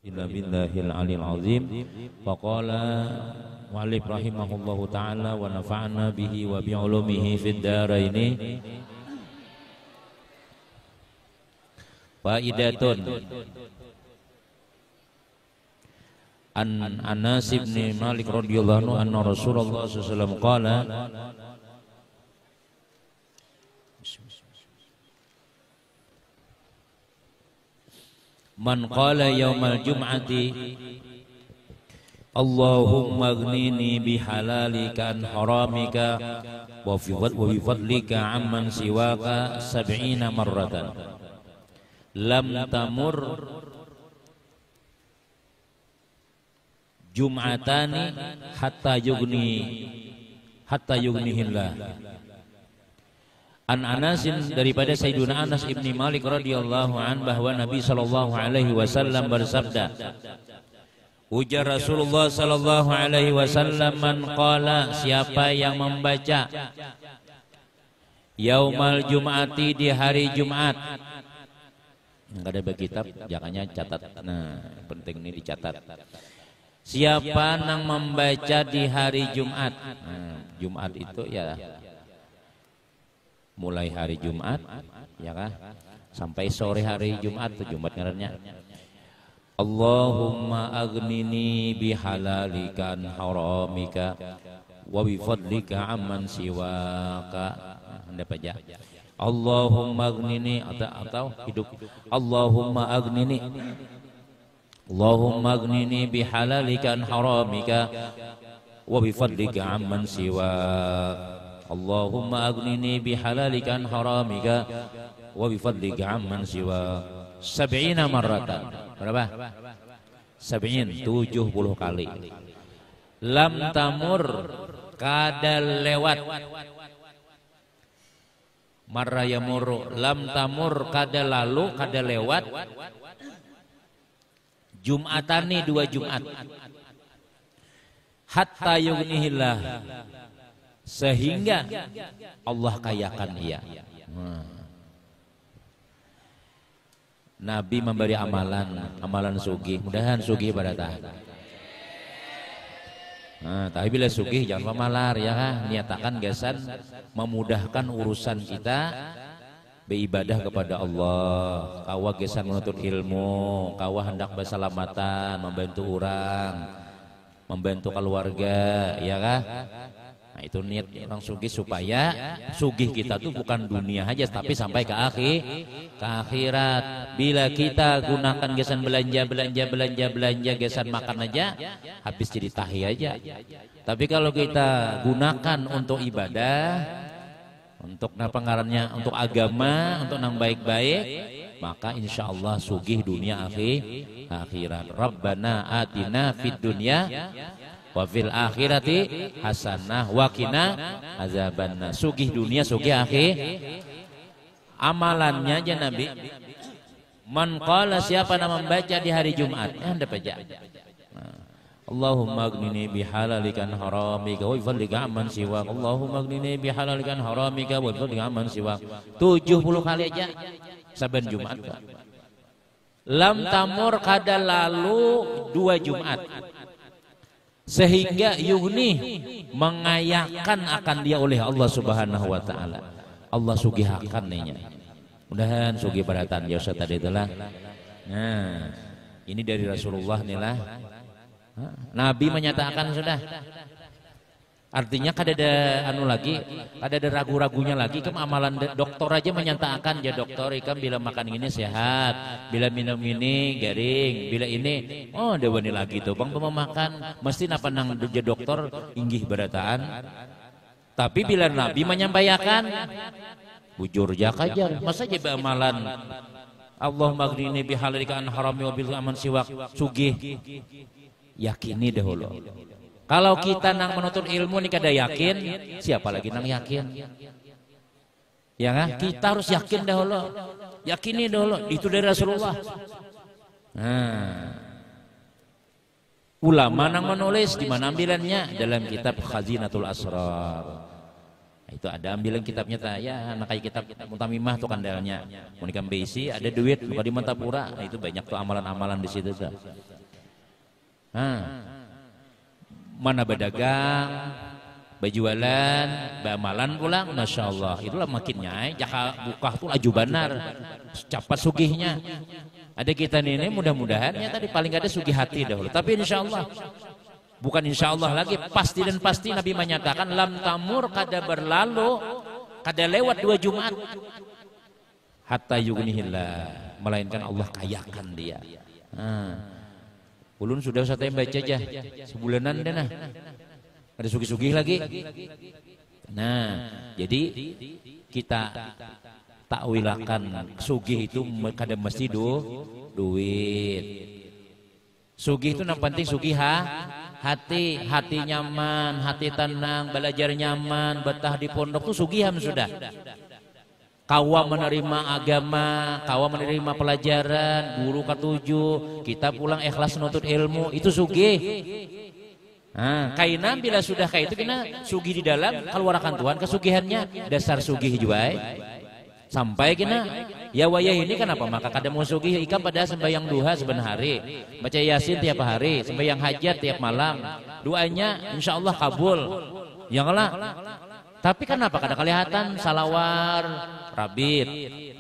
Illa billahil alil azim. Faqala mu'allif rahimahullahu ta'ala wa nafa'na bihi wa bi'ulumihi fid dharaini. Faidatun an Anas bin Malik radhiyallahu anhu anna Rasulullah sallallahu alaihi wasallam qala man qala yaumal jum'ati Allahumma aghnini bihalalika an haramika wa bi fadlika amman siwaka 70 marratan lam tamur jum'atani hatta yughnihillah. An Anasin daripada Sayyiduna Anas ibni Malik radhiyallahu an bahwa Nabi sallallahu alaihi wasallam bersabda, ujar Rasulullah sallallahu alaihi wasallam, man qala, siapa yang membaca yaumal jum'ati di hari Jumat. Enggak ada bagi kitab, jangannya catat. Nah, penting ini dicatat. Siapa yang membaca di hari Jumat. Jumat itu ya mulai hari Jumat, ya kah? Sampai sore hari Jumat, itu Jumat ngarannya. Allahumma aghnini bihalalika an haramika wa bi fadlika amman siwaka. Anda baca. Allahumma aghnini atau hidup. Allahumma aghnini bihalalika an haramika wa bi fadlika amman siwaka. Allahumma aghnini bihalalika an haramika wa bi fadlika amman siwa 70 marratan. Berapa? 70 kali. Lam tamur kada lewat. Marra yamuru, lam tamur kada lalu, kada lewat. Jum'atani 2 Jumat. Hatta yughnihillah, sehingga Allah kayakan ia. Nabi memberi amalan sugih, mudahan sugih pada tahan. Nah, tapi bila sugih jangan pemalar ya kan, niatakan gasan memudahkan urusan kita beribadah kepada Allah. Kawa gasan menuntut ilmu, kawa hendak bersalamatan, membantu orang, membantu keluarga, ya kan? Nah, itu niat orang sugih supaya sugih kita tuh bukan dunia aja tapi sampai ke akhirat. Bila kita gunakan gesan belanja gesan makan aja habis jadi tahi aja. Tapi kalau kita gunakan untuk ibadah, untuk pengarannya, untuk agama, untuk yang baik-baik, maka insya Allah sugih dunia akhirat. Rabbana atina fid dunya wa fil akhirati hasanah wa qina azabannar. Sugih dunia, sugih akhir. Amalannya aja Nabi, man qala, siapa yang membaca di hari Jumat, Anda baca Allahumma aghnini bihalalika an haramika wa fadlika amman siwak. Allahumma aghnini bihalalika an haramika wa fadlika amman siwak. 70 kali aja saban Jumat. Lam tamur kada lalu 2 Jumat, sehingga yughni, mengayakan akan dia oleh Allah Subhanahu wa taala. Allah sugihakan nya. Mudahan sugih baratan ya Ustaz tadi itulah. Nah, ini dari Rasulullah inilah. Nabi menyatakan sudah. Artinya kada ada lagi, kada ada ragu-ragunya lagi. Amalan dokter aja menyatakan, ya dokter ikam bila makan ini sehat, bila minum ini garing, bila ini ada wani lagi tuh bang pemakan mesti napa nang ya dokter inggih berataan. Tapi bila Nabi menyampaikan bujur jak aja, masa jadi amalan Allahumma aghnini bihalalika an harami wa bil aman siwak sugih. Yakini dahulu. Kalau kita nang menuntut ilmu nih kada yakin, siapa lagi nang yakin? Ya kan? Kita harus yakin dahulu. Yakini dahulu, itu dari Rasulullah. Nah, ulama nang menulis di mana ambilannya? Dalam kitab Khazinatul Asrar. Itu ada ambilan kitabnya ya, anak kayak kitab Mutamimah tuh kandalnya. Mau nikam beisi, ada duit bukan di Mantapura. Nah, itu banyak tuh amalan-amalan di situ tuh. Mana berdagang, berjualan, beramalan pulang, masya Allah. Itulah makinnya, jaka buka tuh laju benar, cepat sugihnya. Ada kita ini mudah-mudahan ya tadi paling ada sugih hati dahulu. Tapi insya Allah, bukan insya Allah lagi, pasti dan pasti Nabi menyatakan lam tamur kada berlalu, kada lewat 2 Jumat, hatta yughnihillah, melainkan Allah kayakan dia. Ulun sudah saya baca aja sebulanan deh nah. Ada sugih-sugih lagi. Nah, jadi kita takwilakan sugih itu kada mesti duit. Sugih itu yang penting sugih hati nyaman, hati tenang, belajar nyaman, betah di pondok tuh sugiham sudah. Kawa menerima agama, kawa menerima pelajaran, guru ketujuh, kita pulang ikhlas menuntut ilmu, itu sugih. Kaina bila sudah kayak itu kena sugih di dalam, keluarkan Tuhan kesugihannya, dasar sugih juai. Sampai kena ya wayah ini kenapa maka kada mau sugih ikam pada sembahyang duha sebenarnya hari, baca yasin tiap hari, sembahyang hajat tiap malam, doanya insya Allah kabul. Ya lah. Tapi kenapa kada kelihatan salawar, rabit,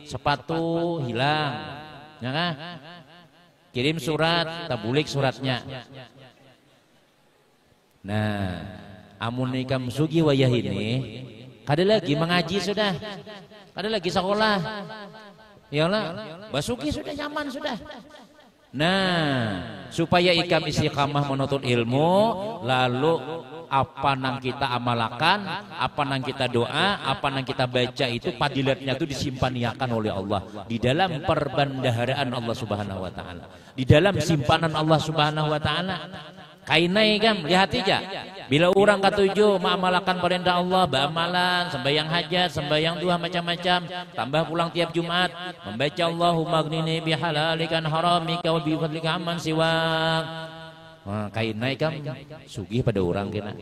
sepatu hilang, ya kan? Kirim surat, tabulik suratnya. Nah, amun ikam sugi wayah ini, kada lagi mengaji sudah, kada lagi sekolah, ya lah, basuki sudah nyaman sudah. Nah, supaya ikam istiqamah menuntut ilmu, lalu apa nang kita amalkan, apa nang kita doa, apa nang kita baca itu padilatnya itu disimpankan oleh Allah di dalam perbendaharaan Allah Subhanahu wa taala. Di dalam simpanan Allah Subhanahu wa taala. Kainai kam lihat aja. Bila orang ketujuh mengamalkan perintah Allah, beramalan, sembahyang hajat, sembahyang duha macam-macam, tambah pulang tiap Jumat, membaca Allahumma aghnini bihalalikan haramika wa bi fadlika amman siwak. Kainai kam sugih pada orang kena.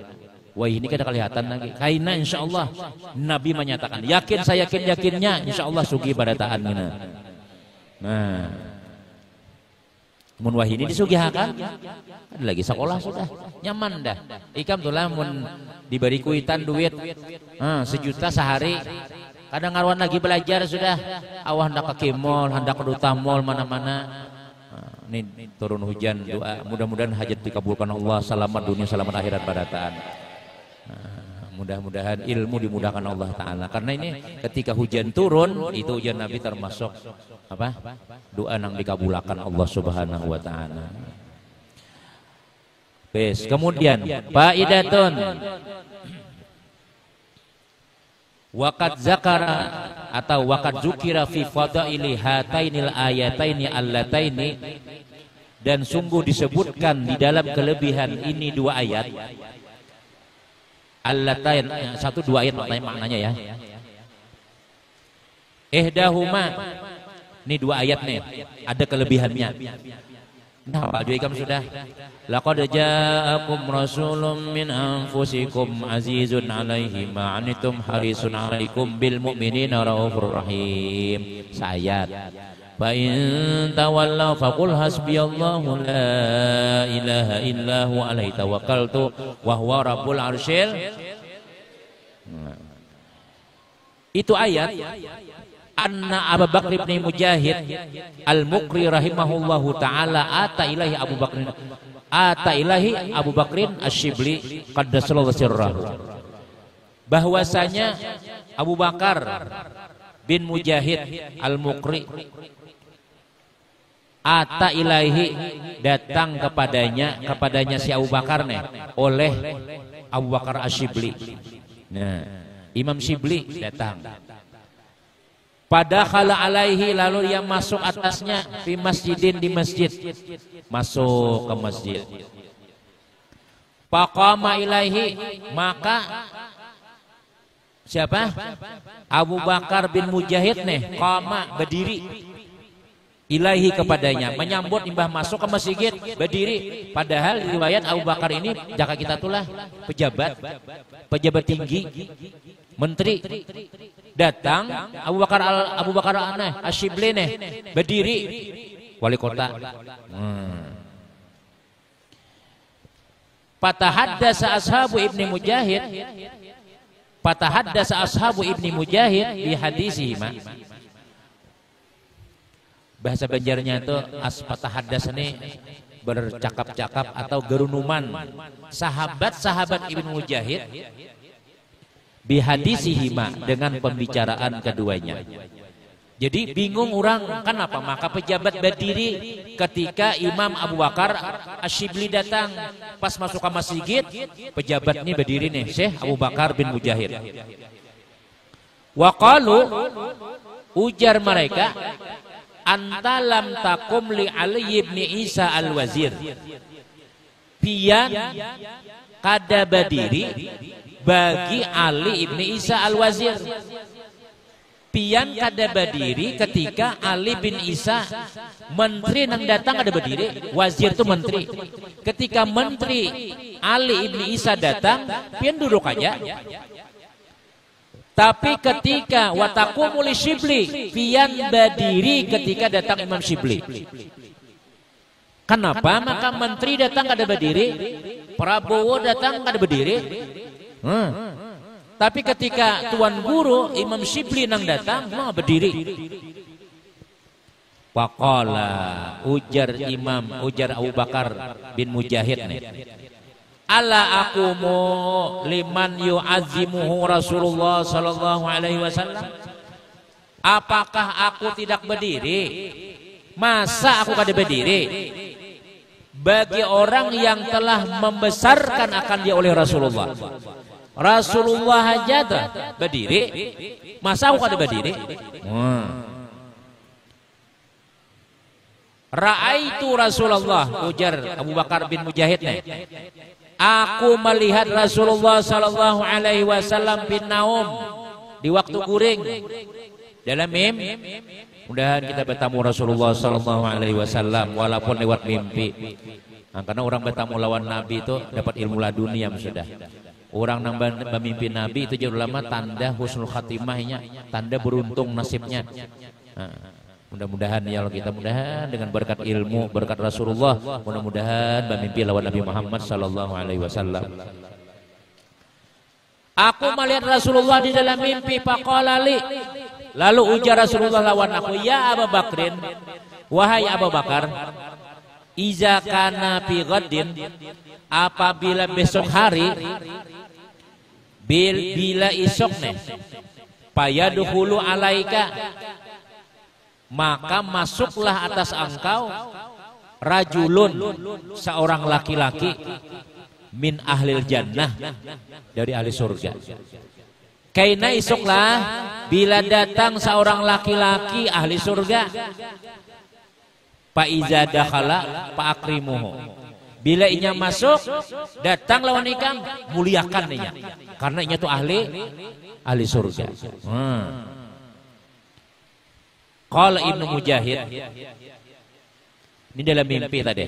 Wah ini kada kelihatan lagi. Kaina insyaallah Nabi menyatakan yakin saya yakinnya insyaallah sugih pada taan kena. Nah, mun wah ini disugihakan ada lagi sekolah sudah nyaman dah. Ikam tulah mun diberi kuitan duit 1 juta sehari. Kadang ngaruan lagi belajar sudah. Awah hendak ke mall, hendak ke duta mall mana-mana. Ini turun hujan doa mudah-mudahan hajat dikabulkan Allah, selamat dunia selamat akhirat barataan. Mudah-mudahan ilmu dimudahkan Allah Ta'ala. Karena ini ketika hujan turun itu hujan Nabi termasuk apa? Doa yang dikabulkan Allah Subhanahu wa Ta'ala. Bes. Kemudian faidatun waqad zakara atau waqad zukira fi fadaili hatainil ayataini allataini, dan sungguh disebutkan di dalam kelebihan ini 2 ayat. Allatain, 1-2 ayat maknanya ya. Ihdahuma, ini 2 ayat nih, ada kelebihannya. Nah, Pak Joikam sudah. Laqad ja'akum rasulun min anfusikum azizun 'alaihi ma 'anittum harisun 'alaikum bil mu'minina raufur rahim. Ayat. Fa in tawallaw faqul hasbiyallahu la ilaha illa huwa alaihi tawakkaltu wa huwa rabbul arsyil. Itu ayat anna Abu Bakr bin Mujahid al-Mukri rahimahullahu taala ata ilahi Abu Bakrin Asy-Syibli qaddasallahu sirrahu, bahwasanya Abu Bakar bin Mujahid al-Mukri ata ilahi datang kepadanya si Abu Bakar nih oleh Abu Bakar Asy-Syibli. Nah, Imam Syibli datang. Pada khala alaihi, lalu dia masuk atasnya di masjidin, di masjid, masuk ke masjid. Faqama ilaihi, maka siapa? Abu Bakar bin Mujahid nih qama, berdiri, ilaihi kepadanya, menyambut imbah masuk ke masjid, berdiri. Padahal riwayat Abu Bakar ini jaka kita tulah pejabat tinggi, menteri. Datang Abu Bakar Asy-Syibli nih berdiri, wali kota. Fatahaddasa ashabu Ibni Mujahid, fatahaddasa ashabu Ibni Mujahid bi hadisihima. Bahasa Banjarnya itu fatahaddas ini bercakap-cakap atau gerunuman. Sahabat-sahabat Ibnu Mujahid bi hadisihima, dengan pembicaraan keduanya. Jadi bingung orang, kenapa? Maka pejabat berdiri ketika Imam Abu Bakar Asyibli datang. Pas masuk ke masjid, pejabat ini berdiri nih, Syekh Abu Bakar bin Mujahid. Waqalu, ujar mereka, anta lam takum li Ali ibn Isa al-Wazir. Pian kada berdiri bagi Ali ibn Isa al-Wazir. Pian kada berdiri ketika Ali bin Isa menteri yang datang ada berdiri. Wazir itu menteri. Ketika menteri Ali ibn Isa datang, pian duduk aja. Tapi ketika watakumul Syibli, pian berdiri ketika datang Imam Syibli. Kenapa? Maka menteri datang kada berdiri, Prabowo datang kada berdiri. Tapi ketika tuan guru Imam Syibli nang datang, mau berdiri. Waqala, ujar Abu Bakar bin Mujahid nih. Ala akumu liman yu'azzimuhu Rasulullah sallallahu alaihi wasallam. Apakah aku tidak berdiri? Masa aku kada berdiri? Bagi orang yang telah membesarkan akan dia oleh Rasulullah. Rasulullah aja berdiri, masa aku kada berdiri? Ra'aitu Rasulullah, ujar Abu Bakar bin Mujahid nih. Aku melihat Rasulullah sallallahu alaihi wasallam bin naum, di waktu guring dalam mimpi. Mudahan kita bertemu Rasulullah sallallahu alaihi wasallam walaupun lewat mimpi. Karena orang bertemu lawan Nabi itu dapat ilmu laduni yang sudah. Orang nang memimpin Nabi itu jauh lama tanda husnul khatimahnya, tanda beruntung nasibnya. Mudah-mudahan ya Allah, kita mudahan dengan berkat ilmu, berkat Rasulullah, mudah-mudahan memimpin lawan Nabi Muhammad sallallahu alaihi wasallam. Aku melihat Rasulullah di dalam mimpi, faqala li. Lalu ujar Rasulullah lawan aku, ya Abu Bakrin, wahai Abu Bakar, iza kana fi ghaddin, apabila besok hari, bila isok nih, payadukhulu alaika, maka masuklah atas engkau rajulun, seorang laki-laki, min ahlil jannah, dari ahli surga. Kaina isoklah bila datang seorang laki-laki ahli surga, fa iza dakhala fa akrimuhu, bila inya masuk datang lawan ikam, muliakan inya, karena inya tuh ahli surga. Qala Ibnu Mujahid, ini dalam mimpi tadi.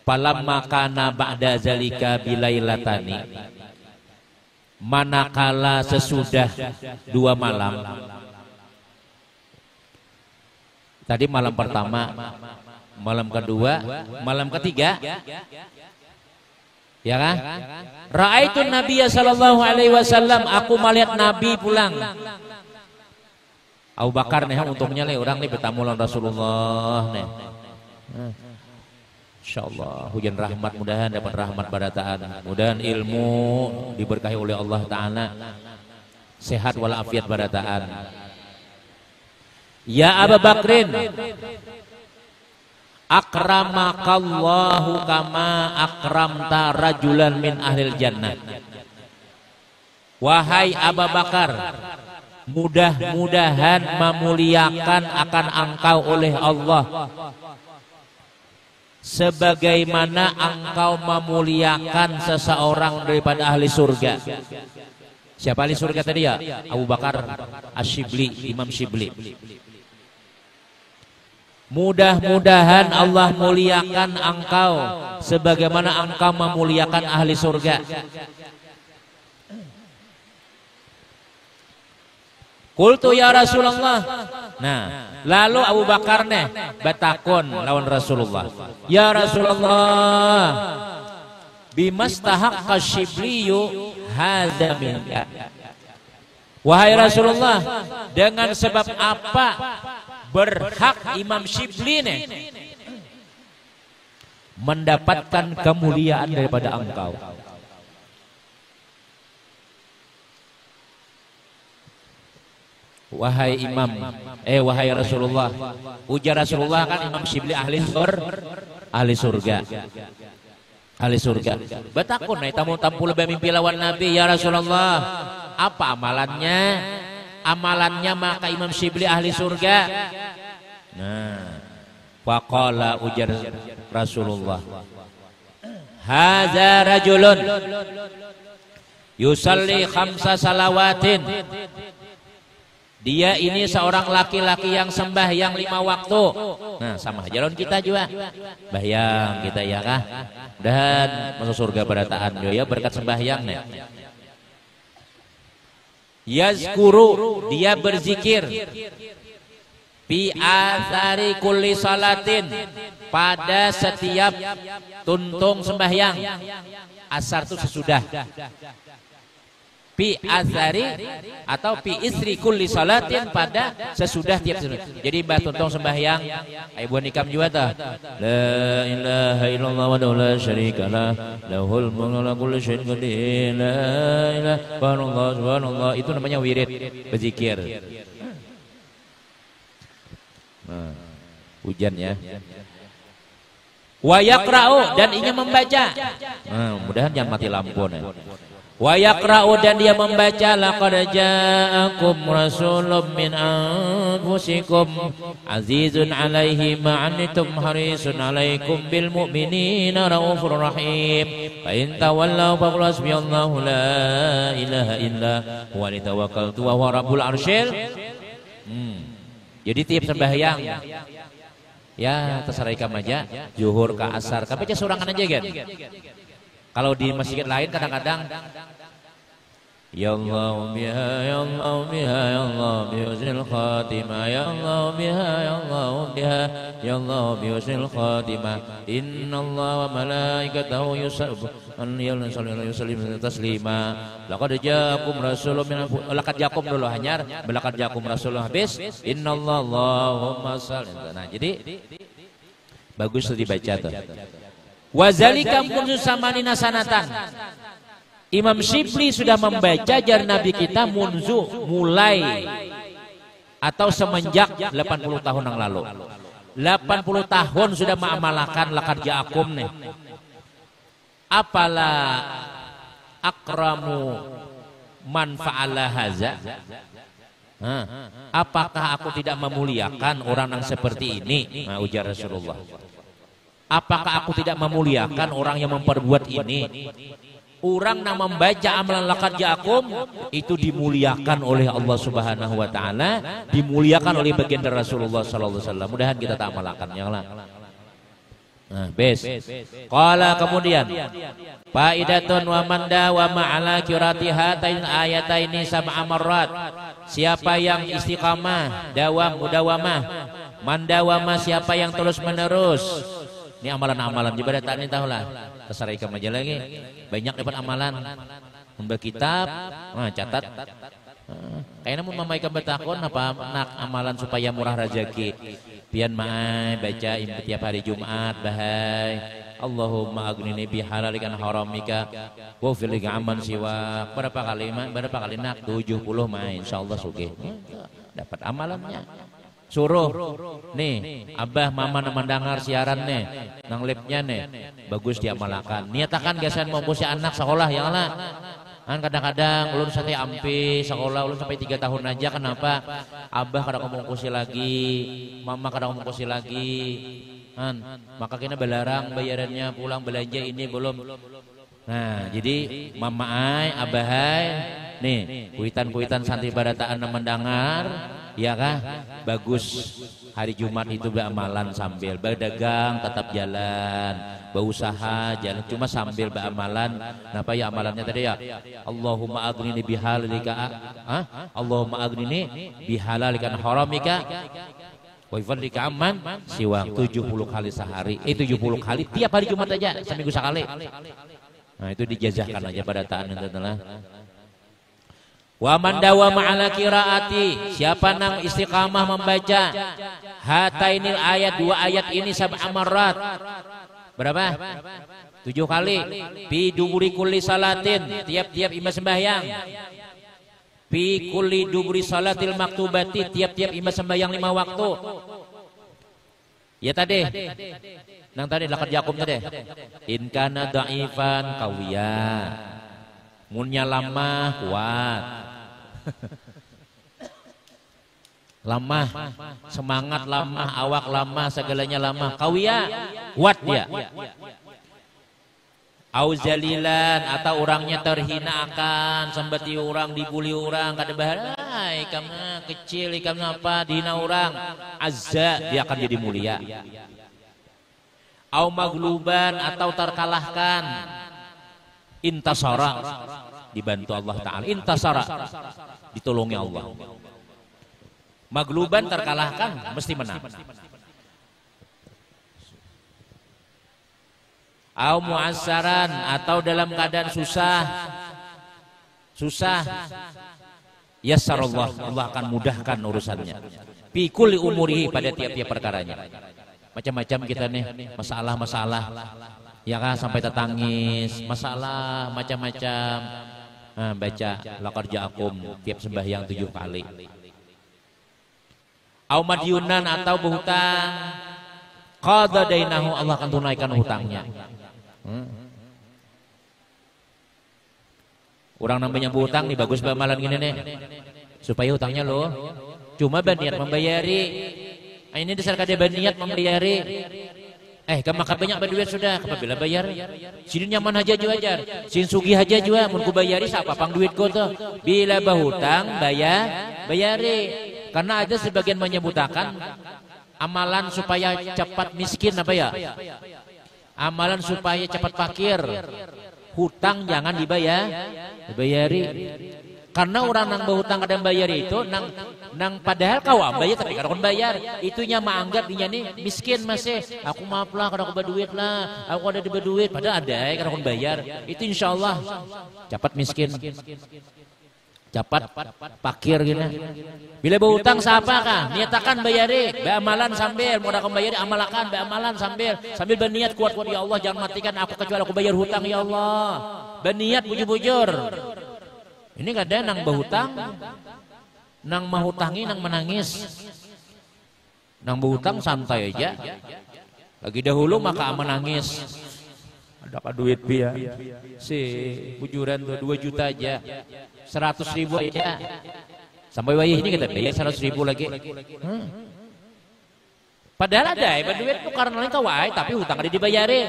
Falamma kana ba'da zalika bilailatani, manakala sesudah 2 malam. Tadi malam pertama, malam kedua, malam ketiga, ya kan? Ra'aitu Nabiya sallallahu alaihi wasallam, aku melihat Nabi pulang. Abu Bakar nih, untungnya nih orang nih bertamu lawan Rasulullah nih. Insyaallah hujan rahmat, mudahan dapat rahmat barataan, mudahan ilmu diberkahi oleh Allah Ta'ala, sehat walafiat barataan. Ya Abu Bakrin, akramakallahu kama akramta rajulan min ahlil jannah. Wahai Abu Bakar, mudah-mudahan memuliakan akan engkau oleh Allah sebagaimana engkau memuliakan seseorang daripada ahli surga. Siapa ahli surga tadi ya? Abu Bakar Asyibli, Imam Syibli. Mudah-mudahan Allah muliakan engkau sebagaimana engkau memuliakan ahli surga. Qultu ya Rasulullah. Nah, lalu Abu Bakar nih batakon lawan Rasulullah. Ya Rasulullah, bimastahaqqa Syibliyu hadza minka. Wahai Rasulullah, dengan sebab apa berhak Imam Syibli mendapatkan kemuliaan daripada engkau? Wahai Imam, wahai Rasulullah, ujar Rasulullah kan Imam Syibli ahli surga. Ahli surga. Betakun tamu-tamu lebih mimpi lawan Nabi, ya Rasulullah, apa amalannya? Amalannya maka Imam Syibli ahli surga. Nah, faqala ujar Rasulullah, hadza rajulun yusalli khamsa salawatin. Dia ini seorang laki-laki yang sembahyang 5 waktu. Nah, sama jalan kita juga. Bahyang kita ya kah? Dan masuk surga berataan ya berkat sembahyang nih. Yazkuru, dia berzikir. Fi athari kulli salatin, pada setiap tuntung sembahyang. Asar itu sesudah. Fi athari atau fi isri kulli salatin, pada sesudah tiap sembahyang. Jadi mbah tuntung sembahyang ibu nikam juga ta. La ilaha illallah wa la syarika lah, lahul mulku wa kullu syai'in qadir. La ilaha illallah subhanallah, itu namanya wirid, berzikir. Nah, hujan ya. Wa yaqra'u, dan ingin membaca. Nah, mudahan jangan mati lampu nih. Wa yaqra'u, dan dia membaca, laqad ja'akum rasulun min anfusikum azizun 'alaihi ma 'anittum harisun 'alaikum bil mu'minina raufur rahim. Fa in tawallaw faqul hasbiyallahu la ilaha illa huwa tawakkaltu wa huwa rabbul arsyil. Jadi tiap sembahyang ya terserah ikam aja, zuhur ke asar, kan baca surangan aja kan. Kalau di masjid lain kadang-kadang ya Allah biha ya Allah biha ya Allah biusil khatimah ya Allah biha ya Allah biha ya Allah biusil khatimah innallaha wa malaikatahu yusalluna taslima laqad ja'akum rasulun min laqad ja'akum dulu hanyar laqad ja'akum rasulun habis innallaha Allahumma shalli. Nah, jadi bagus dibaca tuh. Wazalika munzu samanina sanatan. Imam Syibli sudah membaca jar Nabi kita munzu, mulai atau semenjak 80 tahun yang lalu. 80 tahun sudah mengamalkan laqad ja'akum nih. Apala akramu man fa'ala haza? Apakah aku tidak memuliakan orang yang seperti ini? Nah, ujar Rasulullah. Apakah aku tidak memuliakan orang yang memperbuat ini? Orang yang membaca amalan laqad ja'akum itu dimuliakan oleh Allah Subhanahu wa taala, dimuliakan oleh baginda Rasulullah sallallahu alaihi wasallam. Mudahan kita tak amalkannya lah. Nah, bes. Qala kemudian faidatun wa manda wa ma'ala qirati hatain ayataini sab'a marrat. Siapa yang istiqamah, mudawamah, mandawamah, siapa yang terus menerus. Ini amalan-amalan jabatan ini tahulah. Terserah ikam aja lagi. Banyak dapat amalan. Membeli kitab, catat. Kayaknya mau mamaikan betakon apa nak amalan supaya murah rezeki. Pian maai baca tiap hari Jumat bahai. Allahumma aghnini bi halalikan haramika wa fil aman siwa. Berapa kali nak 70 main insyaallah sugih. Dapat amalannya. Suruh nih abah mama mendengar siaran nih nang lipnya nih bagus diamalkan. Niatakan gasan mau pusi anak sekolah ya Allah. Kan kadang-kadang ulun sampai ampi sekolah ulun sampai 3 tahun aja, kenapa abah kadang ngomong kusi lagi, mama kadang ngomong kusi lagi. Kan maka kena belarang bayarannya pulang belanja ini belum. Nah, jadi mama ai abah ai nih kuitan-kuitan santri barataan mendengar. Ya kah? Bagus hari Jumat itu beramalan sambil berdagang tetap jalan, berusaha jalan cuma sambil beramalan. Kenapa ya amalannya tadi ya? Allahumma aghnini bihalalika, Allahumma aghnini bihalalika haramika wa fadlika amman siwa 70 kali sehari. 70 kali tiap hari Jumat aja seminggu sekali. Nah itu dijazahkan aja pada taan itu adalah wa man dawama ala qiraati, siapa nang istiqamah membaca hatainil ayat, dua ayat ini sab'a marrat, berapa? 7 kali. Fi duburi kulli salatin, tiap-tiap imam sembahyang. Fi kulli duburi salatil maktubati, tiap-tiap imam sembahyang 5 waktu. Ya tadi. Nang tadi lakad Yakum tadi. In kana dhaifan qawiya. Munnya lamah kuat. Lamah, semangat lamah, awak lamah, segalanya lamah. Qawiya, kuat dia. Auzalilan, atau orangnya terhina akan, sembati orang, dibuli orang, kada bahaya, kamu kecil, kamu apa, dihina orang, azza, dia akan jadi mulia. Au magluban, atau terkalahkan, intasara, dibantu Allah Ta'ala, intasara, ditolongi Allah. Magluban, terkalahkan, mesti menang. Au mu'assaran, atau dalam keadaan susah, yassarallah, Allah akan mudahkan urusannya. Fi kulli umurihi, pada tiap-tiap perkaranya. Macam-macam kita nih, masalah-masalah, ya kan, sampai tetangis, masalah macam-macam. Nah, baca laqad ja'akum tiap sembahyang 7 kali. Au madyunan, atau berhutang, qada dainahu, Allah akan tunaikan hutangnya. Orang namanya berhutang nih, bagus bamalan gini nih, supaya hutangnya lo cuma berniat membayari. Ini dasar kada berniat membayari. Kamu makan banyak berduit sudah, apabila bayar sini nyaman aja juga ajar, sin sugi aja juga, mun ku bayari siapa pang duit ko tuh. Bila berhutang bayari. Karena ada sebagian menyebutakan amalan supaya cepat miskin apa ya? Amalan supaya cepat fakir. Hutang jangan dibayari. Karena orang nang berhutang kadang bayar itu nang padahal kau bayar tapi kada kon bayar. Itunya menganggap dia nih miskin masih. Aku maaf lah kada aku berduit lah. Aku ada di berduit padahal ada kada kon bayar. Itu insyaallah cepat miskin. Cepat fakir gini. Bila berhutang siapa kah? Niatakan bayari, beramalan sambil mau dah bayari, amalakan beramalan sambil berniat kuat-kuat, ya Allah jangan matikan aku kecuali aku bayar hutang ya Allah. Berniat bujur-bujur. Ini kadang nang berhutang, nang mahutangi, nang menangis. Nang berhutang santai aja. Lagi dahulu maka menangis. Ada duit dia. Si bujuran tuh 2 juta aja. 100.000 aja. Sampai bayi ini kita bayar 100.000 lagi. Padahal ada duit itu karena lain kawai, tapi hutang ada dibayari.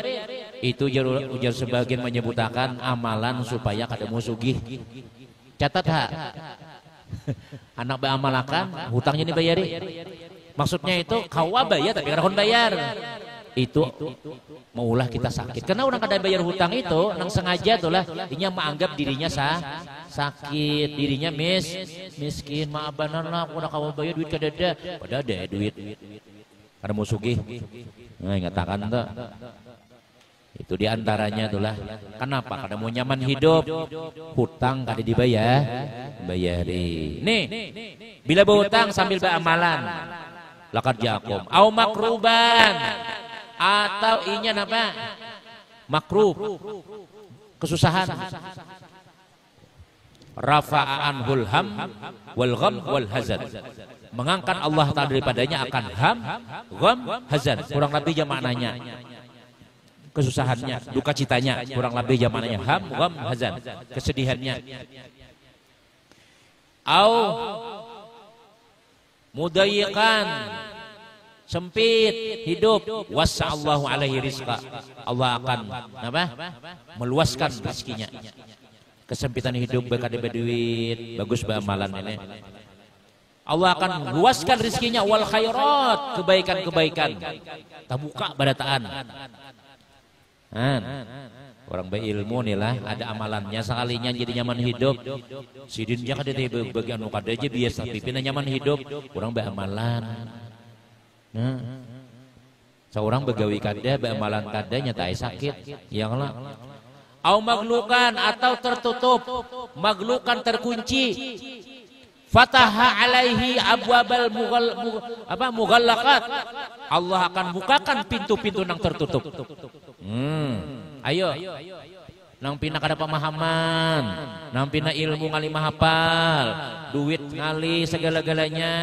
Itu ujar sebagian menyebutakan amalan supaya kada musugih. Catat ha. Anak beramalakan hutangnya dibayari. Maksudnya itu kawa bayar tapi kada kon bayar. Itu maulah kita sakit. Karena orang kada bayar hutang itu nang sengaja tuh lah, dia menganggap dirinya sakit, dirinya miskin. Maaf benar lah, aku udah kawa bayar duit kada ada. Padahal ada duit. Karena mau sugih. Nah, ngatakan tuh. Itu diantaranya tuh lah. Kenapa? Karena mau nyaman hidup, hutang kada bayari. Nih, bila berhutang sambil beramalan, laqad ja'akum. Au makruban, atau inya apa? Makruh, kesusahan. Rafa'an hulham wal gham wal hazan. Mengangkat Allah Ta'ala daripadanya akan ham, gham, hazan. Kurang lebih maknanya. Kesusahannya, duka citanya, kurang lebih zamannya ham, gham, hazan, kesedihannya. Au mudayyiqan, sempit hidup, wasa'allahu alaihi rizqa. Allah akan meluaskan rezekinya. Kesempitan hidup berkada berduit, bagus beramalan ini. Allah akan luaskan rezekinya, wal khairat, kebaikan-kebaikan. Tabuka barataan. Orang berilmu nih lah, ada amalannya sekalinya jadi nyaman hidup. Sidinnya kada bagian kada aja biasa, pipina nyaman hidup, orang beramalan. Seorang begawi kada beramalan kada nyatai sakit, yang lah. au maglukan atau tertutup, maglukan terkunci, fataha alaihi abwabal mughallaqat, Allah akan bukakan pintu-pintu yang tertutup. Ayo nang pina kada pemahaman, nang pina ilmu ngali mahapal, duit ngali segala-galanya,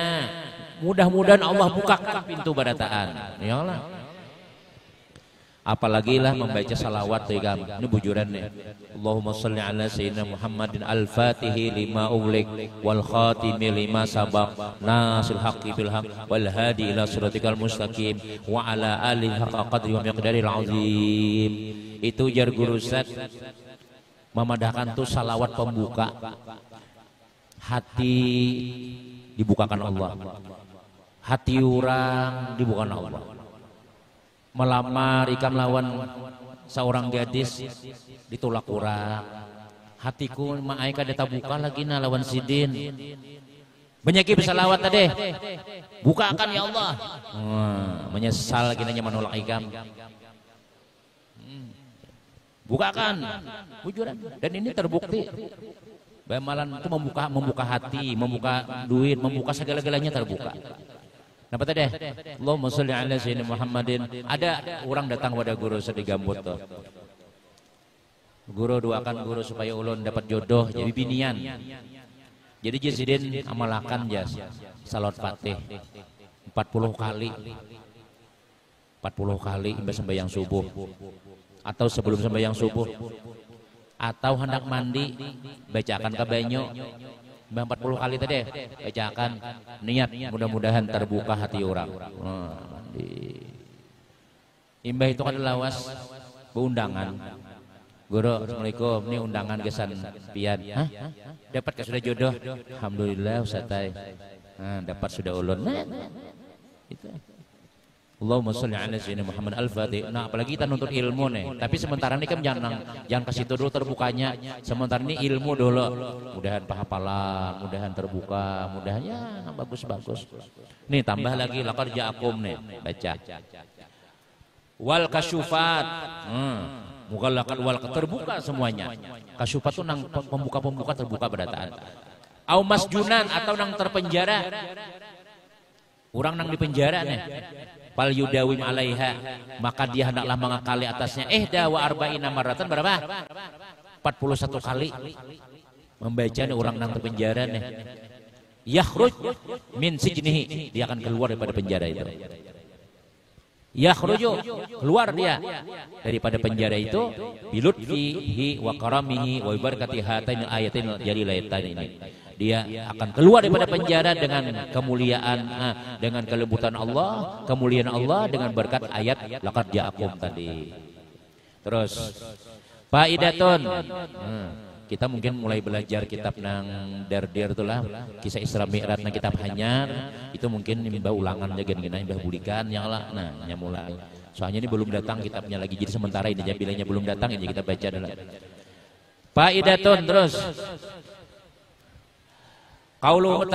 mudah-mudahan Allah bukakan pintu barataan. Ya Allah. Apalagi lah membaca salawat ya kan. Ini bujuran nih. Allahumma shalli ala sayyidina Muhammadin al-fatihi lima ughliq wal khatimi lima sabaq nasil haqqi bil haqq wal hadi ila siratikal mustaqim wa ala alihi haqqa qadri wa miqdaril azim. Itu jar guru Ustaz memadahkan tuh salawat pembuka. Hati dibukakan Allah. Hati orang dibukakan Allah. Melamar ikam lawan seorang gadis ditolak urang, hatiku maai kada tabuka lagi na lawan sidin banyak bersalawat tadi bukakan ya Allah. Menyesal kinanya menolak ikam, bukakan bujuran. Dan ini terbukti bamalan itu membuka hati, membuka duit, membuka segala-galanya terbuka. Napa tadi? Allahumma sholli ala sayyidina Muhammadin. Ada orang datang pada guru sedih gambut tuh. Guru doakan guru supaya ulun dapat jodoh jadi binian. Jadi jasidin amalakan jas salat Fatih 40 kali. 40 kali imbas sembahyang subuh. Atau sebelum sembahyang subuh. Atau hendak mandi bacakan ke banyu. 40 kali tadi bacakan niat, mudah-mudahan terbuka hati orang. Imbah itu kan lawas beundangan. Guru, assalamualaikum. Ini undangan kesan pian. Dapat ke sudah jodoh? Alhamdulillah Ustaz. Dapat sudah ulun. Itu. Allahumma sholli ala sayyidina Muhammad al-Fatih. Nah, apalagi kita nuntut ilmu nih. Tapi sementara ini kan jangan kasih itu dulu terbukanya. Sementara ini ilmu dulu. Mudahan pahapalan, mudahan terbuka, mudahan ya bagus-bagus. Nih tambah lagi laqad ja'akum nih, baca. Wal kasyufat. Mughallaqat wal terbuka semuanya. Kasyufat itu nang pembuka-pembuka terbuka berataan. Au masjunan atau nang terpenjara. Orang nang di penjara nih. Fal yudawim alaiha, maka dia hendaklah mengakali atasnya wa arba'ina marratan berapa? 41 kali membaca nih orang nang terpenjara nih. Yakhruj min sijnihi, dia akan keluar daripada penjara itu. Yakhruju, keluar dia daripada penjara itu bilutfihi wa karamihi wa barakati hatain ayatin jalilatain ini. Dia akan keluar daripada penjara dengan kemuliaan, dengan kelembutan Allah, kemuliaan Allah dengan berkat ayat laqad ja'akum tadi. Terus faidatun. Kita mungkin mulai belajar kitab nang Dardir itulah kisah Isra Mi'raj nang kitab Hanyar itu mungkin nimbah ulangan aja gini nimbah bulikan yang lah. Nah, nya mulai. Soalnya ini belum datang kitabnya lagi, jadi sementara ini jabilanya belum datang ini kita baca dulu. Faidatun terus. Qauluhu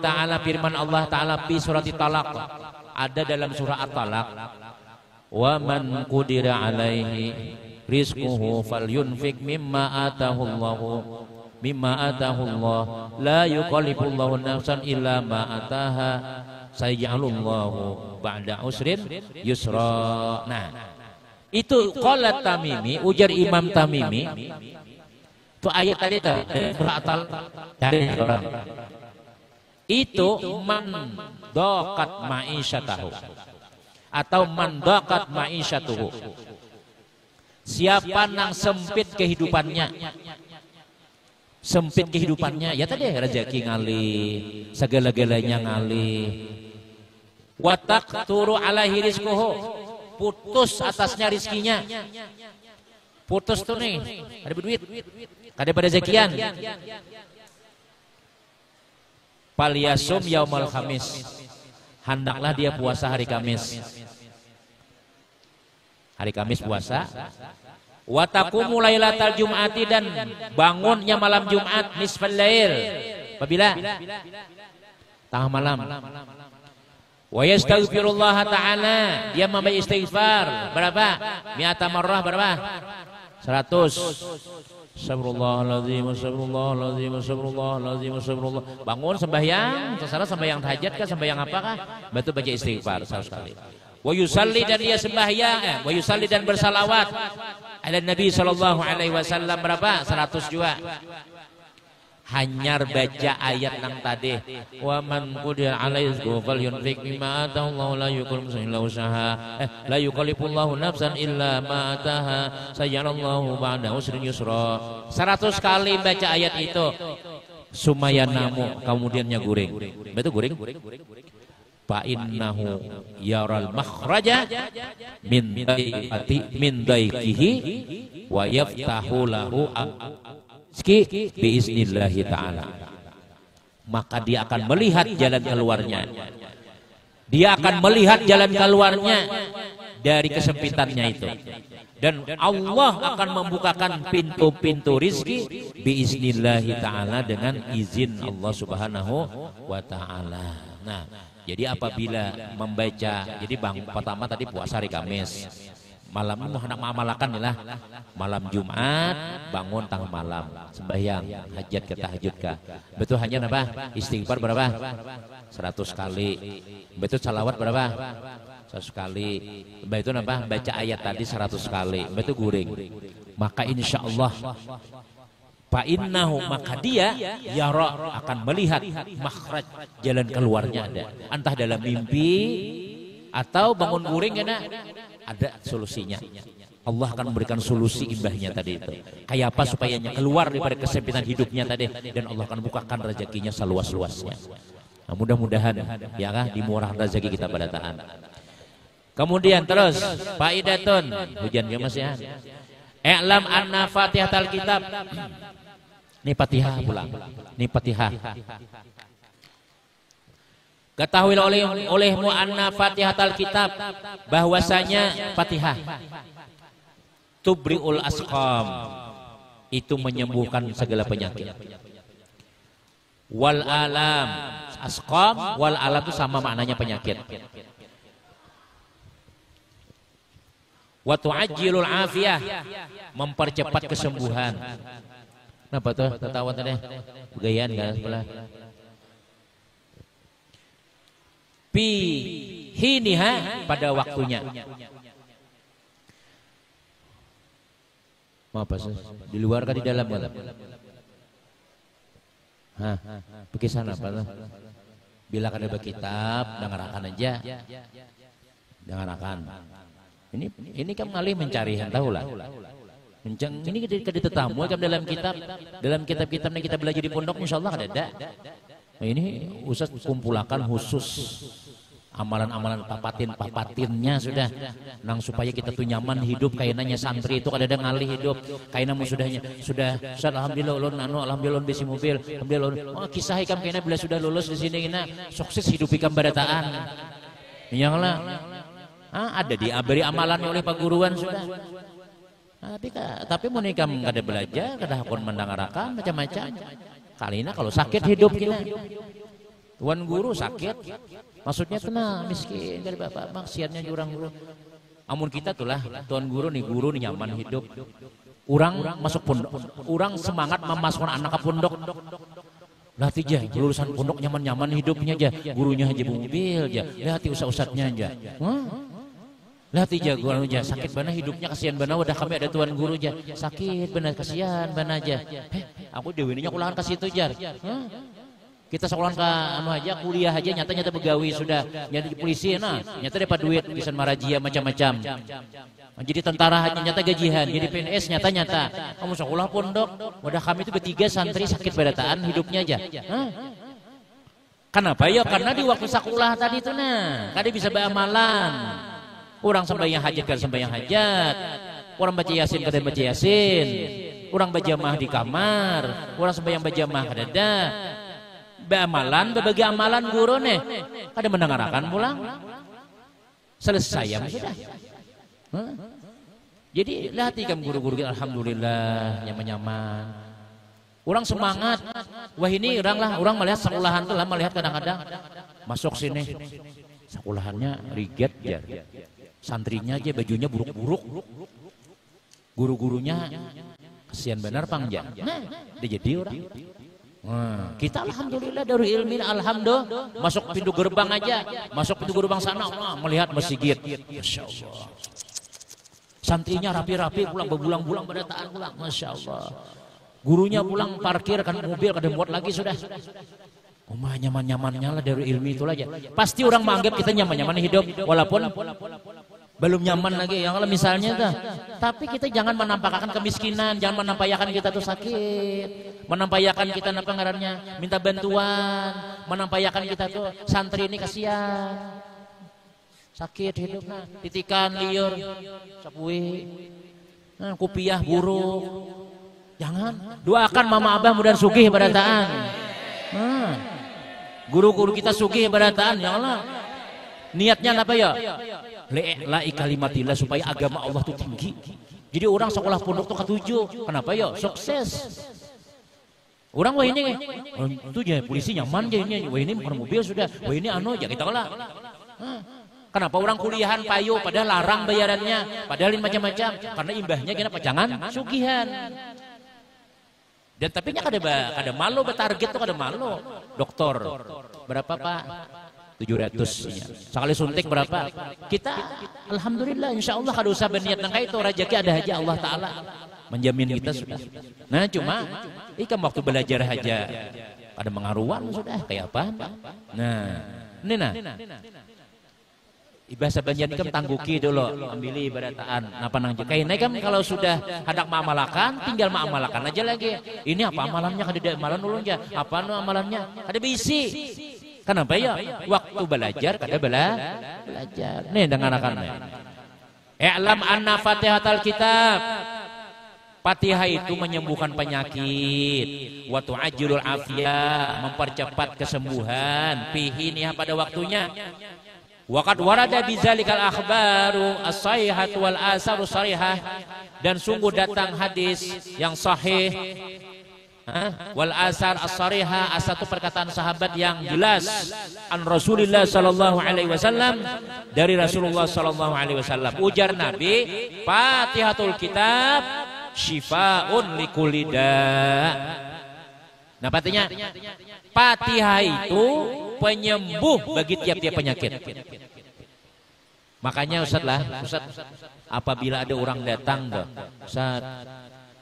ta'ala firman Allah Ta'ala fi surat Talaq, ada dalam surah At-Talaq, wa man qudira alaihi rizquhu falyunfik mimma atahu Allah la yuqallibullahu nafsan illa ma ataha sayaj'alullahu ba'da usrin yusra. Nah, itu qalat Tamimi, ujar Imam Tamimi. Itu ayat tadi surah dari orang. Itu man dokat ma'isyatahu atau man dokat ma'isyatuhu. Siapa nang sempit kehidupannya? Sempit kehidupannya, ya tadi rezeki ngalih, segala-galanya ngalih. Watak turu alaihi rizquhu, putus atasnya rizkinya. Putus tuh nih, ada berduit, ada pada rezekian. Falyasum yaumal khamis, hendaklah dia puasa hari Kamis. Hari Kamis puasa. Wa taqumu lailatal jum'ati, dan bangunnya malam Jumat nisfal lail. Apabila tengah malam. Wa yastaghfirullah ta'ala, dia membaca istighfar berapa? Mi'ata marrah berapa? 100. Astagfirullahaladzim, astagfirullahaladzim, astagfirullahaladzim, astagfirullah. Bangun sembahyang, terserah sembahyang tahajud kah, sembahyang apakah? Betul baca istighfar 100 kali. Wa yusalli dan dia sembahyang, wa yusalli dan bersalawat ala Nabi sallallahu alaihi wasallam berapa? 100 juga. Hanyar baca ayat nang tadi, wa man qudira alaihi rizquhu falyunfiq mimma ataahu Allahu la yukallifu illa usaha la yukallifullahu nafsan illa ma ataaha sayarallahu ba'da usrin yusra. 100 kali baca ayat itu sumayanamu, kemudiannya guring. Betul guring? Fa innahu yaral makhraja min daiqihi wa yaftahu lahu biiznillahi ta'ala. Maka dia akan melihat jalan keluarnya. Dia akan melihat jalan keluarnya dari kesempitannya itu. Dan Allah akan membukakan pintu-pintu rizki biiznillahi ta'ala, dengan izin Allah subhanahu wa ta'ala. Nah, jadi apabila membaca, jadi pertama tadi puasa hari Kamis, malam hendak mengamalkan lah, malam Jumat bangun tengah malam sembahyang hajat ke tahajud kah, betul hanya apa? Istighfar berapa? 100 kali. Betul salawat berapa? 100 kali. Betul apa? Baca ayat tadi 100 kali. Betul guring. Maka insya Allah fa innahu, maka dia yara akan melihat makhraj, jalan keluarnya ada, entah dalam mimpi atau bangun guring karena ada solusinya. Allah akan memberikan solusi imbahnya tadi itu. Kayak apa supayanya keluar daripada kesempitan hidupnya tadi, dan Allah akan bukakan rezekinya seluas-luasnya. Nah, mudah-mudahan ya kah dimurahkan rezeki kita pada taat. Kemudian terus faidatun, hujan ya Mas ya. I'lam anna Fatihatul Kitab. Ini Fatihah pulang. Ini Fatihah. Ketahuilah olehmu anna Fatihatul Kitab, bahwasanya Fatihah tubriul asqam, itu menyembuhkan segala penyakit. Wal alam, asqam wal alam itu sama maknanya penyakit. Wa tu'ajjilul afiyah, mempercepat kesembuhan. Kenapa tuh ketawa tadi? Gayaan enggak sebelah? Hiniha, pada waktunya. Mau apa sih? Di luar kan di dalam kan? Hah, pergi sana apa tuh? Bila kada berkitab, dengarkan aja. Dengarkan. Ini kan ngalih mencari yang tahu lah. Ini ketika ditetamu kan dalam kitab-kitab yang kita belajar di pondok, insyaallah ada. Nah, ini Ustaz kumpulakan khusus amalan-amalan papatinnya sudah nang supaya kita tuh nyaman hidup. Kainanya santri itu kadang ngalih hidup kainanya sudah Ustaz alhamdulillah ulun alhamdulillah besi mobil alhamdulillah kisah ikam kainanya bila sudah lulus di sini kena sukses hidup ikam barataan nyanglah ada diabari amalannya oleh Pak Guruan sudah. Tapi mau ikam kada belajar kada hakun mendengarkan macam-macam. Kalina kalau sakit hidup kita, tuan guru sakit, maksudnya tenang miskin dari bapak maksiatnya jurang guru. Amun kita tulah tuan guru nih nyaman hidup. Orang masuk pondok, orang semangat memasukkan anak ke pondok. Lah tija lulusan pondok nyaman hidupnya aja, gurunya aja mobil aja, lihat usah-usahnya aja. Lihat aja guru aja sakit bana hidupnya, kasihan bana wadah kami ada tuan guru aja sakit bana kasihan bana aja. Aku dewininya kulangan ke situ jar. Kita sekolah ke anu aja kuliah aja nyata begawi sudah jadi polisi nyata dapat duit bisa marajia macam-macam. Jadi tentara hanya nyata gajian, jadi PNS nyata. Kamu sekolah pondok, wadah kami itu bertiga santri sakit barataan hidupnya aja. Kenapa ya? Karena di waktu sekolah tadi itu kada bisa beramalan. Orang sembahyang hajat kan sembahyang hajat, orang baca yasin kan baca yasin, orang berjamaah di kamar, orang sembahyang berjamaah kadada. Beramalan berbagi amalan guru nih, kada mendengarkan pulang. Selesai ya sudah. Jadi lihat ikam guru-guru kita alhamdulillah nyaman-nyaman. Orang semangat. Wah ini orang melihat sekolahan tuh lah melihat kadang-kadang masuk sini. Sekolahannya riget ya. Santrinya aja bajunya buruk-buruk. Guru-gurunya kesian benar pangjang. Nah, dia jadi orang. Nah, kita alhamdulillah dari ilmi alhamdulillah masuk pintu gerbang aja, masuk pintu gerbang sana melihat masjid. Masya Allah. Santrinya rapi-rapi pulang berbulang-bulang berdataan pulang, Masya Allah. Gurunya pulang parkir kan mobil kada muat lagi sudah. Nyaman-nyamannya lah dari ilmu itu aja. Pasti orang menganggap kita nyaman-nyaman hidup walaupun belum nyaman lagi. Yang kalau misalnya tuh, tapi kita jangan menampakkan kemiskinan, jangan menampakkan kita tuh sakit, menampakkan kita apa ngarannya minta bantuan, menampakkan kita tuh santri ini kasihan, sakit hidupnya, titikan liur, sapuih, kupiah buruk. Jangan doakan mama abah mudah sugih barataan. Guru-guru kita sugih barataan, ya Allah. Niatnya apa ya? La'i kalimatillah supaya agama Allah itu tinggi. Jadi orang sekolah pondok tuh ketujuh. Kenapa ya? Sukses. Orang wah ini itu ya polisi nyaman aja ini. Wah ini bukan mobil sudah. Wah ini ya kita kalah. Kenapa orang kuliahan payu padahal larang bayarannya, padahal ini macam-macam. Karena imbahnya kenapa? Jangan sugihan. Dan tapi nya kada malu betarget tuh kada malu. Dokter berapa Pak? 700 ya. Sekali suntik berapa? Kita alhamdulillah insyaallah kada usah berniat nangka itu rezeki ada aja Allah taala menjamin kita sudah. Nah cuma ikam waktu belajar aja ada mengaruan sudah kayak apa? Nah, ini nah. Ibasa banjian ikam tangguki dulu ambili barataan napa nang kayak kan kalau sudah hendak mengamalkan tinggal mengamalkan aja lagi. Ini apa amalannya kada amalan ulun aja. Apa no amalannya? Kada bisi. Kenapa ya? Waktu belajar kada belajar. Nih dengarkan nih. I'lam anna Fatihatul Kitab. Fatihah itu menyembuhkan penyakit, wa tu'ajjilul afiyah, mempercepat kesembuhan, fihi nih pada waktunya. Waqad warada bizalikal akhbaru as-sahihatu wal asaru sarihah, dan sungguh datang hadis yang sahih wal asar as-sarihah, satu perkataan sahabat yang jelas an Rasulullah sallallahu alaihi wasallam, dari Rasulullah sallallahu alaihi wasallam. Ujar Nabi, Fatihatul Kitab syifaun likulli da'. Nah artinya Fatihah itu penyembuh bagi tiap-tiap penyakit. Makanya Ustaz, apabila ada orang datang tuh, Ustaz,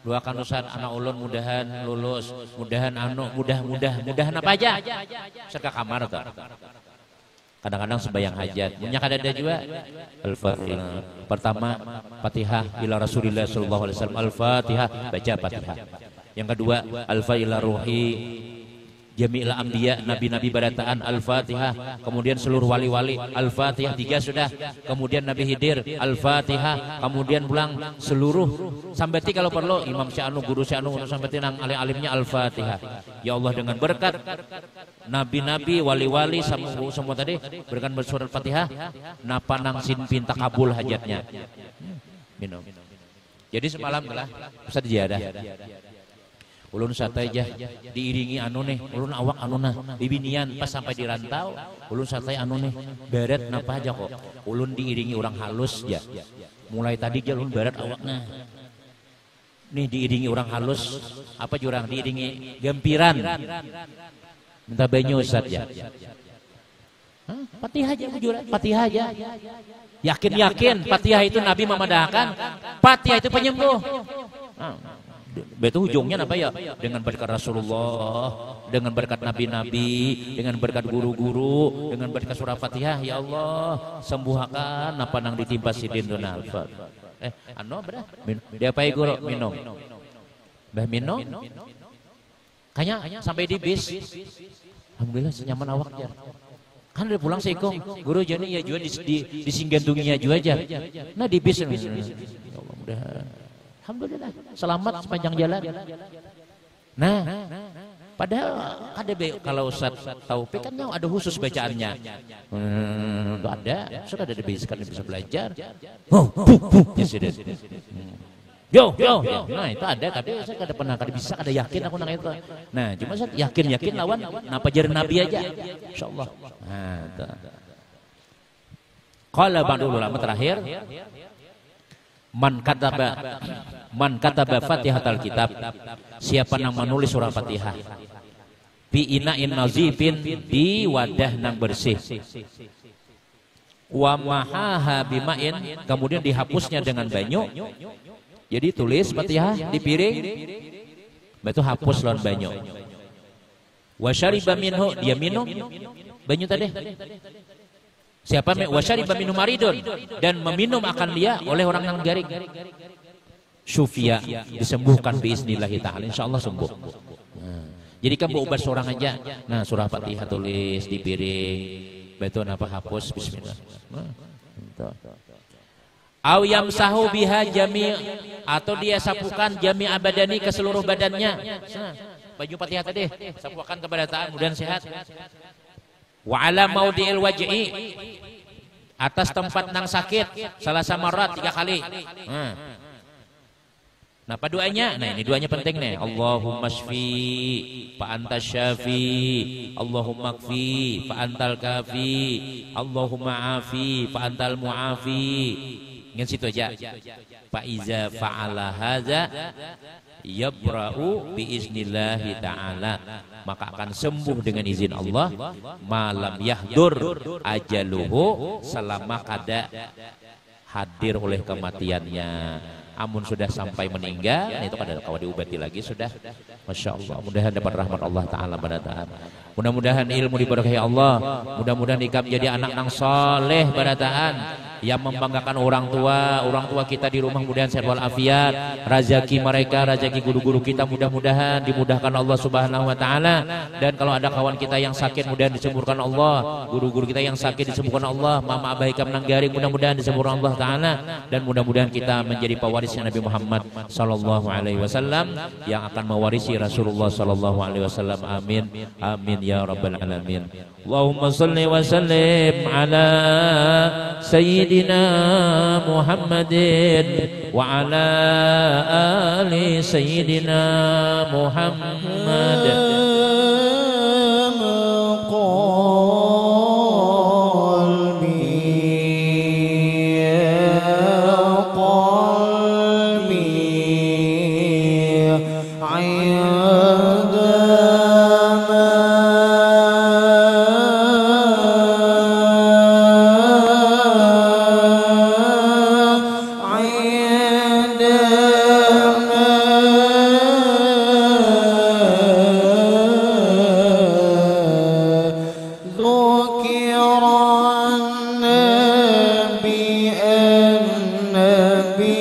doakan Ustaz anak ulun mudahan lulus, mudahan mudahan apa aja. Ustaz ke kamar tuh. Kadang-kadang sembahyang hajat. Punya ada juga Al-Fatihah. Pertama Fatihah ila Rasulillah sallallahu alaihi wasallam. Al-Fatihah, baca Fatihah. Yang kedua Al-Fatihah ila ruhi jami'il anbiya, nabi-nabi barataan Al-Fatihah. Kemudian seluruh wali-wali Al-Fatihah, 3 sudah. Kemudian Nabi Khidir Al-Fatihah. Kemudian pulang seluruh sampai kalau perlu Imam Sya'nu, Guru Sya'nu sampai nang alim-alimnya Al-Fatihah. Ya Allah dengan berkat nabi-nabi, wali-wali semua tadi berkat bersurat Fatihah, napa nang sin pinta kabul hajatnya. Minum. Jadi semalam lah Ustaz ziarah. Ulun santai aja diiringi anu nih, ulun awak anu nah bibinian pas sampai di rantau, ulun santai anu nih beret napa aja kok. Ulun diiringi orang halus ya. Mulai tadi aja ulun beret awak nah. Nih diiringi orang halus, apa jurang diiringi gempiran. Minta banyu Ustaz ya. Fatihah aja jurang, Fatihah aja. Yakin Fatihah itu Nabi memadahkan, Fatihah itu penyembuh. Betul ujungnya apa ya? Dengan berkat Rasulullah, dengan berkat nabi-nabi, dengan berkat guru-guru, dengan berkat surah Fatihah, ya Allah sembuhkan apa nang ditimpa sidin Donald. Anu berah? Dia apa guru minum? Bah minum? Kayaknya sampai di bis. Alhamdulillah senyaman awak ya. Kan udah pulang seikong, guru jadi ya juga di singgantunginya juga aja. Nah di bis. Ya Allah mudah. Alhamdulillah selamat sepanjang jalan. Nah, padahal ada kalau Ustaz Taufik kan ada khusus bacaannya. Ada, sudah ada dibiskan bisa belajar. Yo. Nah itu ada, tapi saya kada pernah bisa, kada yakin aku nang itu. Nah cuma saya yakin lawan napa jar Nabi aja. Insyaallah. Nah, itu. Qala ba'dul ulama terakhir, man kadzaba Man kataba Fatihatal kitab, siapa yang menulis surah Fatihah bi ina'in nazifin, di wadah nang bersih, wa mahaha bima'in, kemudian dihapusnya dengan banyu. Jadi tulis Fatihah di piring, betul hapus lawan banyu. Wa syariba minhu, dia minum banyu tadi. Siapa wa syariba minhu maridun, dan meminum akan dia oleh orang yang garing. Syufia, disembuhkan biiznillah ta'ala, insyaallah sembuh. Jadi kan obat seorang aja. Nah, surah Fatihah tulis di piring. Betul apa hapus bismillah. Aw yamsahu biha jami', atau dia sapukan jami' abadani, ke seluruh badannya. Baju Fatihah tadi sapukan ke badan, mudah sehat. Wa ala maudhi'il waj'i, atas tempat nang sakit, salah samarat 3 kali. Nah, apa doanya? Nah, ini doanya penting nih. Allahumma shfi fa antas syafi, Allahumma kfi fa antal kafi, Allahumma afi fa antal muafi. Ingat situ aja. Fa iza fa'ala hadza yabra'u biiznillahi ta'ala, maka akan sembuh dengan izin Allah. Malam yahdur ajaluhu, selama kada hadir oleh kematiannya. Amun sudah sampai meninggal, itu kada kawan diobati lagi sudah. Masya Allah, mudah-mudahan dapat rahmat Allah Ta'ala pada taat. Mudah-mudahan ilmu diberkahi Allah, mudah-mudahan ikam jadi anak nang soleh pada taat, yang membanggakan orang tua kita di rumah, mudah-mudahan sehat walafiat, rezeki mereka, rezeki guru-guru kita mudah-mudahan dimudahkan Allah Subhanahu wa taala. Dan kalau ada kawan kita yang sakit, mudah-mudahan disembuhkan Allah, guru-guru kita yang sakit disembuhkan Allah, mama abah ikam nang garing mudah-mudahan disembuhkan Allah taala. Dan mudah-mudahan kita menjadi pewarisnya Nabi Muhammad sallallahu alaihi wasallam, yang akan mewarisi Rasulullah sallallahu alaihi wasallam. Amin amin ya rabbal alamin. Allahumma salli wa sallim ala Sayyidina Muhammadin wa ala ali Sayyidina Muhammad. ذكر النبي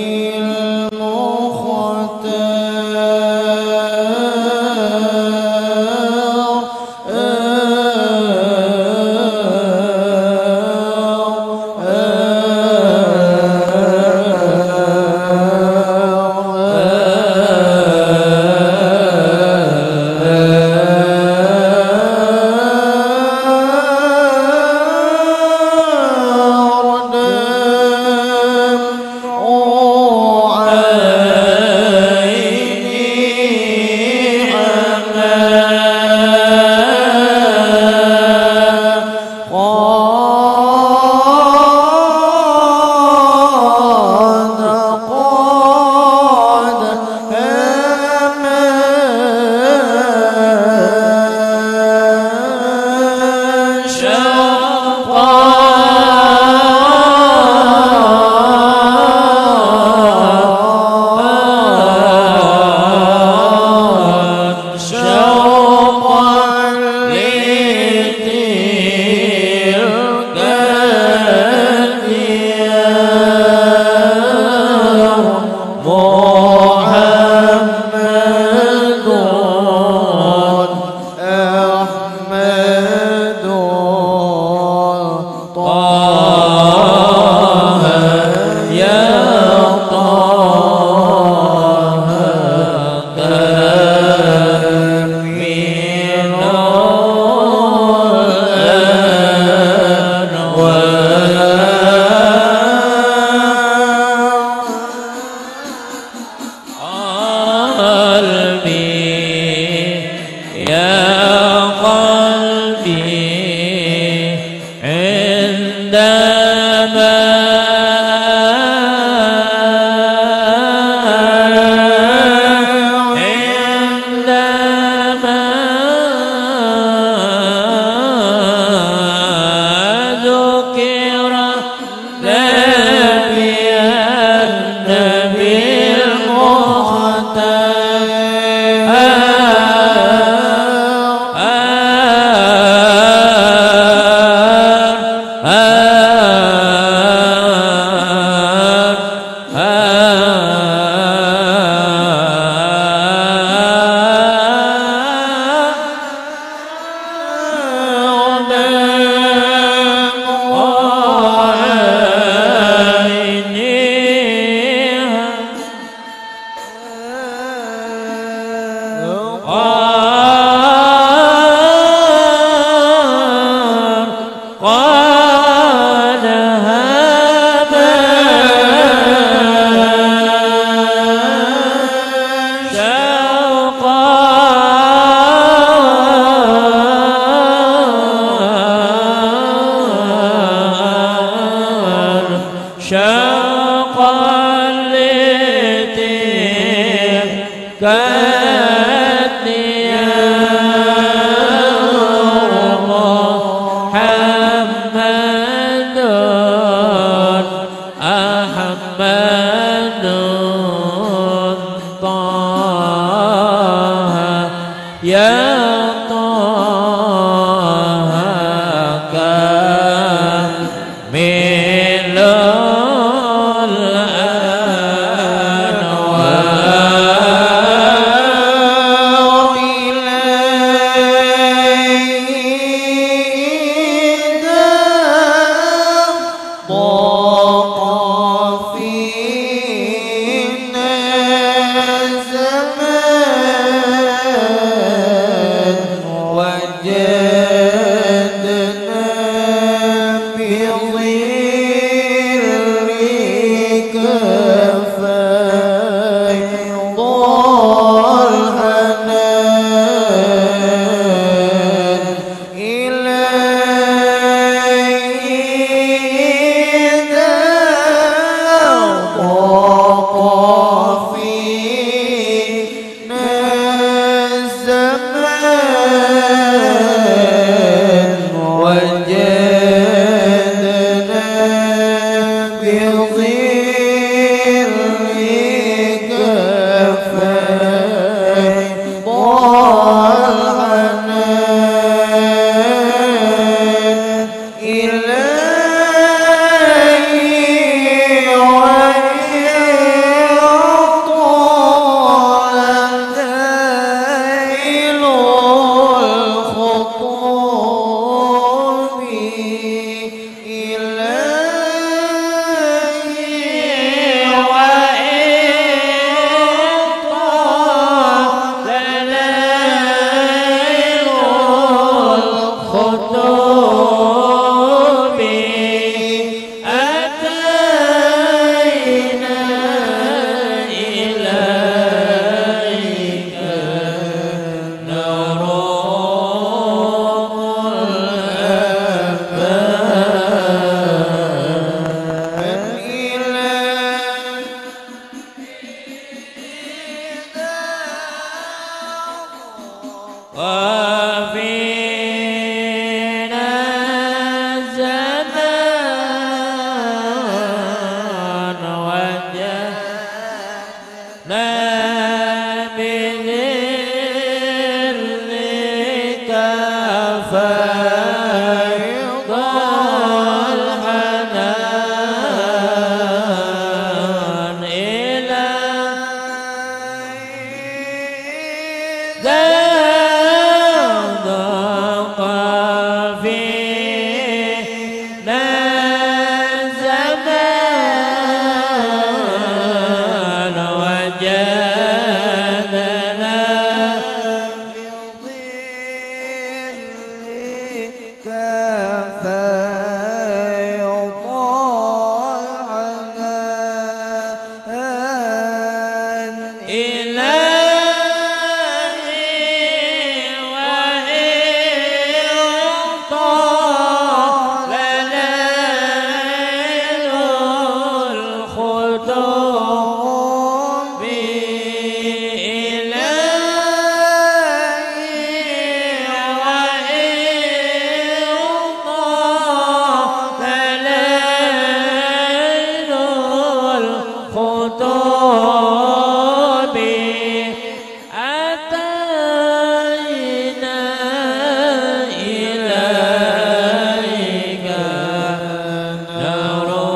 نروم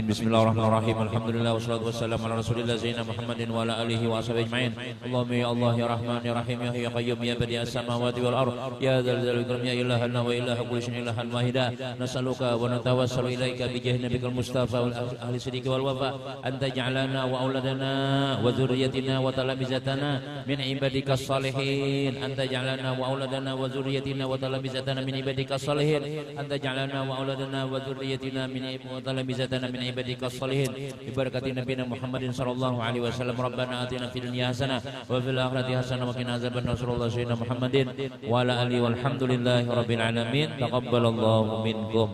Bismillahirrahmanirrahim. Alhamdulillah wassalatu wassalamu ala Rasulillah Zainal Muhammadin wa ala alihi wa ashabihi ajmain. Allahumma ya Allah ya Rahman ya Rahim ya Hayy ya Qayyum ya Badi'as samawati wal ardh ya dzal jalali wal ikram ya ilahana wa ilaha kulli syai'in ilahal wahida. Nas'aluka wa natawassalu ilaika bi jahi nabiyil mustafa wal ahli siddiqi wal wafa an taj'alana wa auladana wa dzurriyyatina wa talamizatana min ibadikas salihin. An taj'alana wa auladana wa dzurriyyatina wa talamizatana min ibadikas salihin. An taj'alana wa auladana wa dzurriyyatina min talamizatana min ibadikas salihin. Ibarakati Nabi Muhammadin sallallahu alaihi wasallam. Rabbana atina fid dunya hasanah wa fil akhirati hasanah wa qina adzabannar. Rasulullah sayyidina Muhammadin wa ala alihi walhamdulillahi rabbil alamin. Taqabbalallahu minkum.